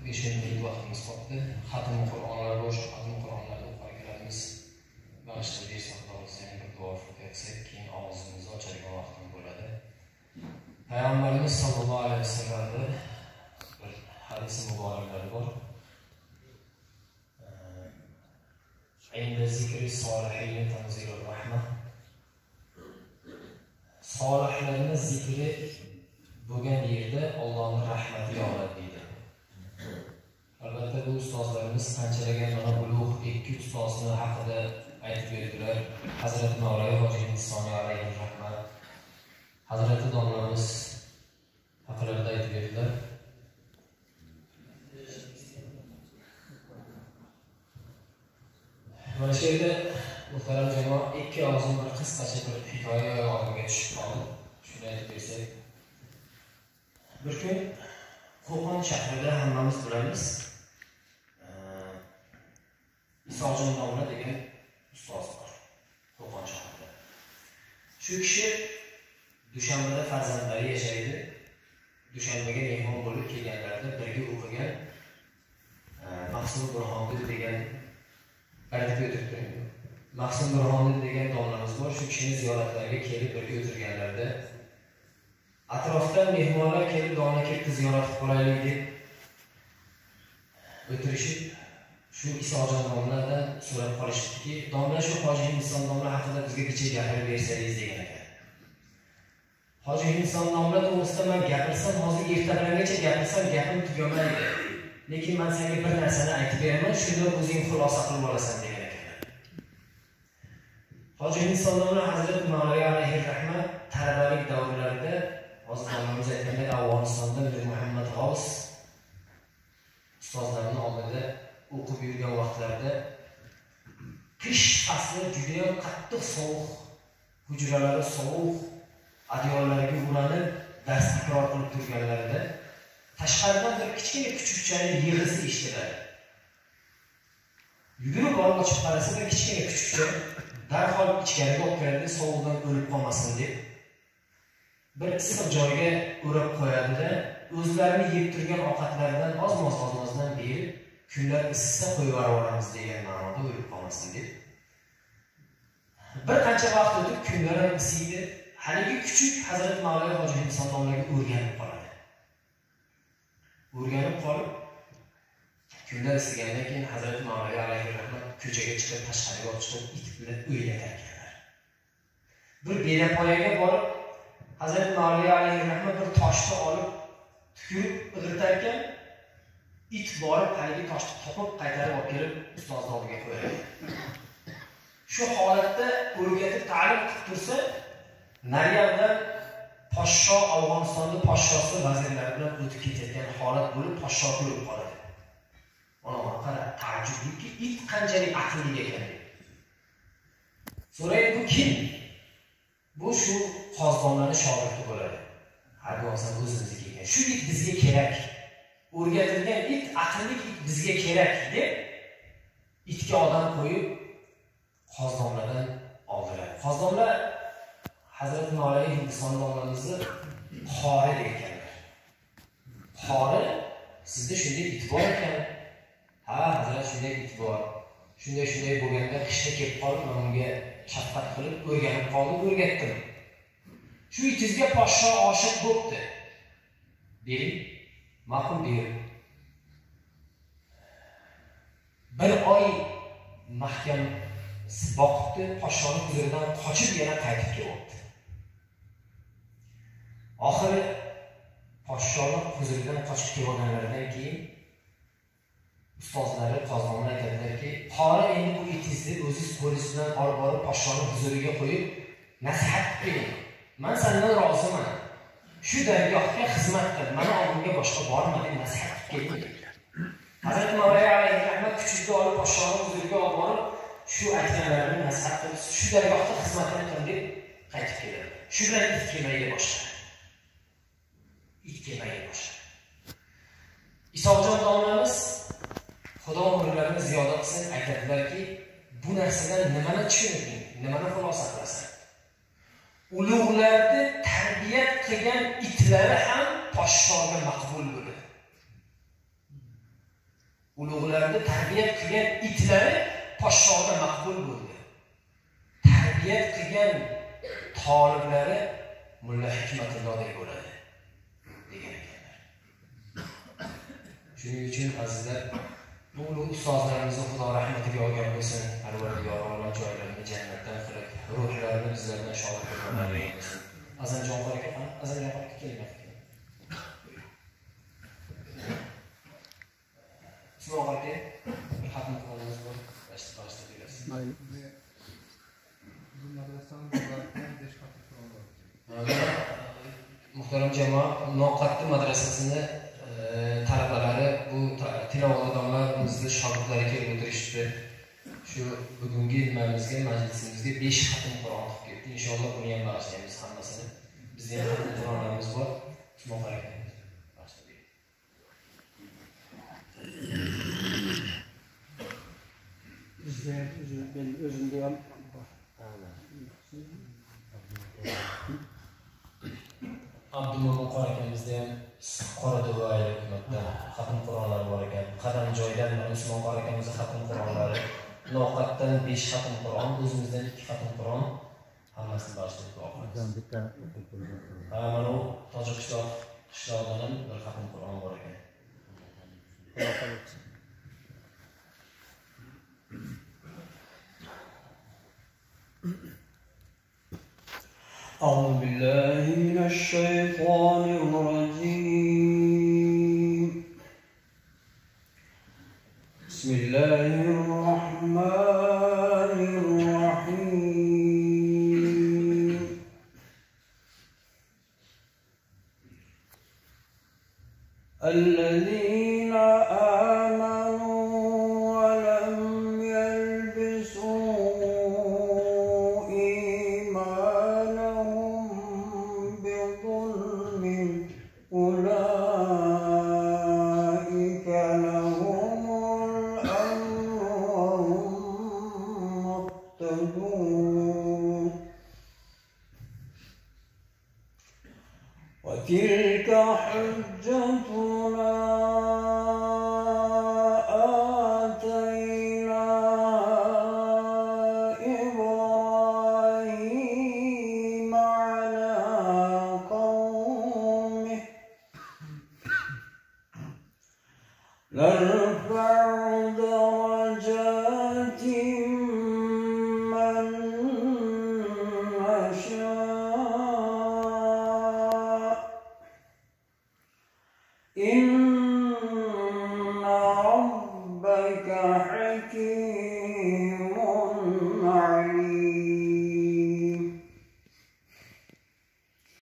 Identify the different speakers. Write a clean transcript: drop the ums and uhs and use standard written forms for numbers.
Speaker 1: 5 minut vaqtimiz qoldi. Xatm Qur'onlar bor, xatm Qur'onlarni o'qib kelamiz. Bag'ishlab bersangiz, yana bir duo o'qiyotsak, keyin og'zimizni ochadigan vaqtimiz bo'ladi. Payg'ambarimiz sollallohu alayhi vasallamning bir hadisi muboraklari bor. Inda zikri solihin tanzilur rahmah. Solihlarning zikri bo'lgan yerda Allohning rahmati yog'adi deydi. Albatta bu ustozlarimiz qanchalagan mana ulug' ikki ustozni haqida aytib berdilar. Hazrat Mavlay Hoji Insoniy alayhi rahmat, Hazrati domlamiz haqlarida aytib berdilar. Mana shu yerda muhtaram jamoa ikki og'zim bir qisqacha bir hikoya yodimga tushib qoldi. Shuni aytib bersak. Bir kun Qo'qon shahrida hammamiz bilamiz. Isojon domla degan ustoz bor Qo'qon shahrida. Shu kishi Dushanbada farzandlari yashaydi. Dushanbaga mehmon bo'lib kelganlarida birga o'qigan Mahsud Burhonli degan aytib o'tirdi. Mahsud Burhonli degan domlamiz bor. Shu kishini ziyoratlarga kelib birga o'tirganlarda atrofdan mehmonlar kelib domla kelib ziyorat qilib qolaylik deb o'tirishib, shu Isojon domladan so'rab qolishdiki, domla shu Hoji Inson domla haqida bizga bicha gapirib bersangiz degan ekan. Hoji Inson domla to'g'risida men gapirsam, hozir ertalabgacha gapirsam gapim tugamaydi. Lekin men senga bir narsani aytib beraman, shunda o'zing xulosa qilib olasan degan ekan. Hoji Inson domla Hazrat Mavlay alayhi rahmat talabalik davrlarida hozir domlamiz aytgandek Afg'onistonda Mir Muhammad G'avs ustozlarning oldida o'qib yurgan vaqtlarida qish fasli juda ham qattiq sovuq, hujralari sovuq, adyorlarga ulanib dars takror qilib turganlarida tashqaridan bir kichkina kuchukchaning yig'isi eshitiladi. Yugurib borib ochib qarasa, bir kichkina kuchukcha darhol ichkariga olib kiradi, sovuqdan o'lib qolmasin deb. Bir issiq joyga o'rab qo'yadi-da, o'zlarini yeb turgan ovqatlaridan ozmozdan berib, kunlar isissa qo'yib yuboramiz degan ma'noda o'lib qolmasin deb. Bir qancha vaqt o'tib kunlar ham isiydi. Haligi kuchuk Hazrat Mavlay Hoji Inson domlaga o'rganib qoladi. O'rganib qolib, kunlar isigandan keyin Hazrat Mavlay alayhi rahmat ko'chaga chiqib, tashqariga chiqib, it bilan o'ynatar ekanlar. Bir berapoyaga borib, Hazrat Mavlay alayhi rahmat bir toshni olib tukirib o'tirtar ekan, it borib haligi toshni topib qaytarib olib kelib ustozning oldiga qo'yadi. Shu holatda o'rgatib ta'lim qilib tursa, Nariyada poshsho Afg'onistonda poshshosi vazirlar bilan o'tib ketayotgan holat bo'lib, poshsho ko'rib qoladi. Ona qara, ta'jubki, it qanchalik aqlli ekan. So'raydi, bu kim? Bu shu qo'zg'onlarning shogirdi bo'ladi. Har bo'lsa o'zimizga ekan. Shu it bizga kerak. O'rgatilgan it, aqlli it bizga kerak deb itga odam qo'yib qo'zg'onlardan oldilar. Qo'zg'onlar Hazrat Mavlay Inson domlamizni xori deganlar. Xori sizda shunday it bor ekan. Ha, hazrat shunday it bor. Shunday bo'lganda qishda kelib qolib, men unga shafqat qilib o'rganib qoldim, o'rgatdim. Shu itingizga poshsho oshiq bo'pti. Bering, ma'qul bering. Bir oy mahkam boqibdi, poshshoning huzuridan qochib yana qaytib kelibdi. Oxiri poshshoning huzuridan qochib kelganlaridan keyin ustozlari qo'zg'onlar aytadilarki, "Qori endi bu itingizni o'zingiz qo'lingiz bilan olib borib poshshoning huzuriga qo'yib, nasihat qiling. Men sendan roziman. Shu dargohga xizmat qil. Mana oldimga boshqa borma deb nasihat qilib keling." Hazrat Mavlay alayhi rahmat kuchukni olib poshshoning huzuriga olib borib, shu aytganlarini nasihat qilib, shu dargohda xizmatini qil deb qaytib keladi. Shu bilan it kelmaydi boshqa. It kelmaydi boshqa. Isojon domlamiz Xudo umrlarini ziyoda qilsin aytadilarki, bu narsadan nimani tushunding, nimani xulosa qilasan? Ulug'larni tarbiyat qilgan itlari ham poshshoga maqbul bo'ladi. ulug'larni tarbiyat qilgan itlari podshohga maqbul bo'ldi. Tarbiyat qilgan toliblari mulla Hikmatullohdek bo'ladi degan ekanlar. Shuning uchun azizlar, bu ulug' ustozlarimizni Xudo rahmatiga olgan bo'lsin. Parvardigor olam joylarini jannatdan qilib, ruhlarini bizlardan shod qilsin. Azanjon qora ekan, azanjon qora kelmaydi. Usmon aka, bir xatm qilamiz bor. Bashta berasiz. Mayli. Bu madrasaning bilan 5 xatm qilamiz. Muhtaram jamoat, Noqatli madrasasini talabalari bu tilovatdonlar bizning shogirdlari kelib o'tirishdi. Shu bugungi nimamizga, majlisimizga 5 xatm Qur'on o'qib ketdi. Inshaalloh buni ham bag'ishlaymiz hammasini. Bizning ham xatm Qur'onlarimiz bor. Usmon aka.
Speaker 2: Ben özümde var.
Speaker 1: Abdumo'min qora akamizda ham qora duvoyli hukumatda xatm Qur'onlar bor ekan. Qadam joydan Usmon qora akamizning xatm Qur'onlari, Noqatdan 5 xatm Qur'on, o'zimizdan 2 xatm Qur'on, hammasini bag'ishlab qo'yamiz. Mana u Tojikiston qishlog'idan ham bir xatm Qur'on bor ekan.
Speaker 2: أعوذ بالله من الشيطان الرجيم. بسم الله الرحمن الرحيم. الذين آمنوا ولم يلبسوا إيمانهم بظلم أولئك لهم الأمن وهم مهتدون. وتلك حجتنا آتيناها إبراهيم على قومه نرفع درجات من نشاء إن ربك حكيم